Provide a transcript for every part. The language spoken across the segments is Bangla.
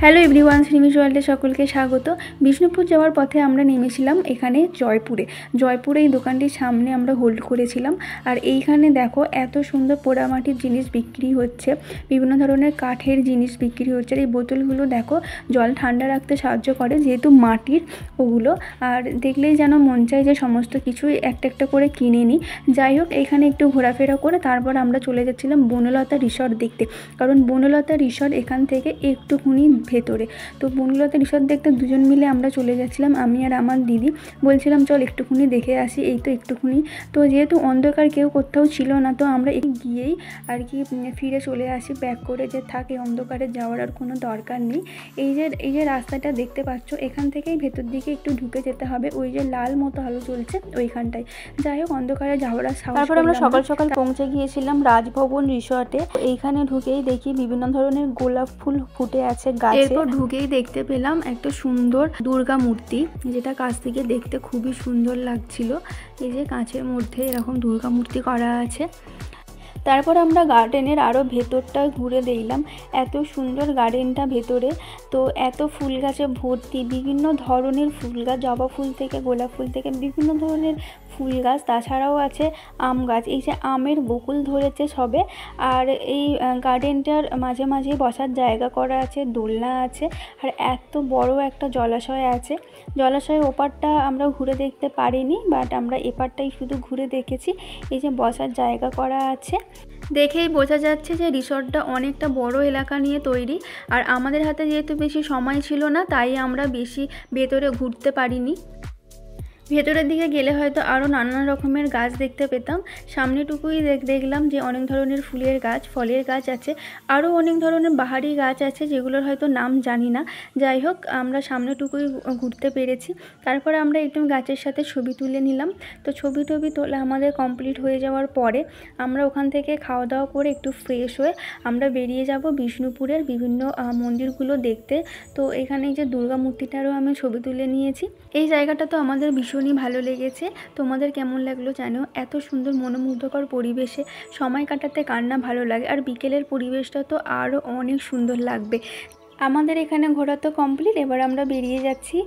হ্যালো এভরিওয়ান, শ্রীমিস ওয়ার্ল্ডে সকলকে স্বাগত। বিষ্ণুপুর যাওয়ার পথে আমরা নেমেছিলাম এখানে জয়পুরে এই দোকানটির সামনে আমরা হোল্ড করেছিলাম। আর এইখানে দেখো এত সুন্দর পোড়ামাটির জিনিস বিক্রি হচ্ছে, বিভিন্ন ধরনের কাঠের জিনিস বিক্রি হচ্ছে। আর এই বোতলগুলো দেখো জল ঠান্ডা রাখতে সাহায্য করে, যেহেতু মাটির ওগুলো। আর দেখলেই যেন মন চায় যে সমস্ত কিছুই একটা একটা করে কিনে নিই। যাই হোক, এখানে একটু ঘোরাফেরা করে তারপর আমরা চলে যাচ্ছিলাম বনলতা রিসর্ট দেখতে, কারণ বনলতা রিসর্ট এখান থেকে একটুখানি ভেতরে। তো বনলতা রিসর্ট দেখতে দুজন মিলে আমরা চলে যাচ্ছিলাম, আমি আর আমার দিদি। বলছিলাম চল একটুখানি দেখে আসি, এই তো একটুখানি। তো যেহেতু অন্ধকার, কেউ কোথাও ছিল না, তো আমরা গিয়েই আর কি ফিরে চলে আসি ব্যাক করে, যে থাকে অন্ধকারে যাওয়ার আর কোনো দরকার নেই। এই যে রাস্তাটা দেখতে পাচ্ছ, এখান থেকেই ভেতর দিকে একটু ঢুকে যেতে হবে। ওই যে লাল মতো আলো চলছে ওইখানটায়। যাই হোক, অন্ধকারে যাওয়ার সাহস। তারপর আমরা সকাল সকাল পৌঁছে গিয়েছিলাম রাজভবন রিসর্টে। এইখানে ঢুকেই দেখি বিভিন্ন ধরনের গোলাপ ফুল ফুটে আছে গাছে। এরপর ঢুকেই দেখতে পেলাম একটা সুন্দর দুর্গা মূর্তি, যেটা কাছ থেকে দেখতে খুবই সুন্দর লাগছিল। এই যে কাঁচের মধ্যে এরকম দুর্গা মূর্তি করা আছে। তারপর আমরা গার্ডেনের আরও ভেতরটা ঘুরে দেখলাম, এত সুন্দর গার্ডেনটা ভেতরে। তো এত ফুল গাছে ভর্তি, বিভিন্ন ধরনের ফুল গাছ, জবা ফুল থেকে গোলাপ ফুল থেকে বিভিন্ন ধরনের ফুল গাছ। তাছাড়াও আছে আম গাছ, এই যে আমের বকুল ধরেছে সবে। আর এই গার্ডেনটার মাঝে মাঝে বসার জায়গা করা আছে, দোলনা আছে। আর এত বড় একটা জলাশয় আছে। জলাশয়ের ওপারটা আমরা ঘুরে দেখতে পারিনি, বাট আমরা এপারটাই শুধু ঘুরে দেখেছি। এই যে বসার জায়গা করা আছে, দেখেই বোঝা যাচ্ছে যে রিসর্টটা অনেকটা বড় এলাকা নিয়ে তৈরি। আর আমাদের হাতে যেহেতু বেশি সময় ছিল না, তাই আমরা বেশি ভেতরে ঘুরতে পারিনি। ভেতরের দিকে গেলে হয়তো আরও নানান রকমের গাছ দেখতে পেতাম। সামনেটুকুই দেখলাম যে অনেক ধরনের ফুলের গাছ, ফলের গাছ আছে। আরও অনেক ধরনের বাহারি গাছ আছে, যেগুলোর হয়তো নাম জানি না। যাই হোক, আমরা সামনেটুকুই ঘুরতে পেরেছি। তারপরে আমরা একটু গাছের সাথে ছবি তুলে নিলাম। তো ছবি তোলা আমাদের কমপ্লিট হয়ে যাওয়ার পরে আমরা ওখান থেকে খাওয়া দাওয়া করে একটু ফ্রেশ হয়ে আমরা বেরিয়ে যাব বিষ্ণুপুরের বিভিন্ন মন্দিরগুলো দেখতে। তো এখানে যে দুর্গা মূর্তিটারও আমি ছবি তুলে নিয়েছি। এই জায়গাটা তো আমাদের ভীষণই ভালো লেগেছে। তোমাদের কেমন লাগলো জানো? এত সুন্দর মনোমুগ্ধকর পরিবেশে সময় কাটাতে কার না ভালো লাগে? আর বিকেলের পরিবেশটা তো আরও অনেক সুন্দর লাগবে। আমাদের এখানে ঘোরা তো কমপ্লিট, এবার আমরা বেরিয়ে যাচ্ছি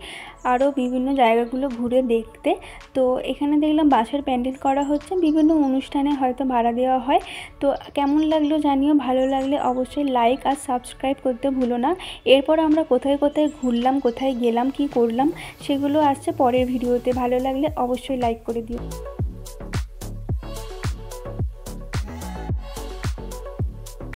আরও বিভিন্ন জায়গাগুলো ঘুরে দেখতে। তো এখানে দেখলাম বাঁশের প্যান্ডেল করা হচ্ছে, বিভিন্ন অনুষ্ঠানে হয়তো ভাড়া দেওয়া হয়। তো কেমন লাগলো জানিও, ভালো লাগলে অবশ্যই লাইক আর সাবস্ক্রাইব করতে ভুলো না। এরপর আমরা কোথায় কোথায় ঘুরলাম, কোথায় গেলাম, কি করলাম, সেগুলো আসছে পরের ভিডিওতে। ভালো লাগলে অবশ্যই লাইক করে দিও।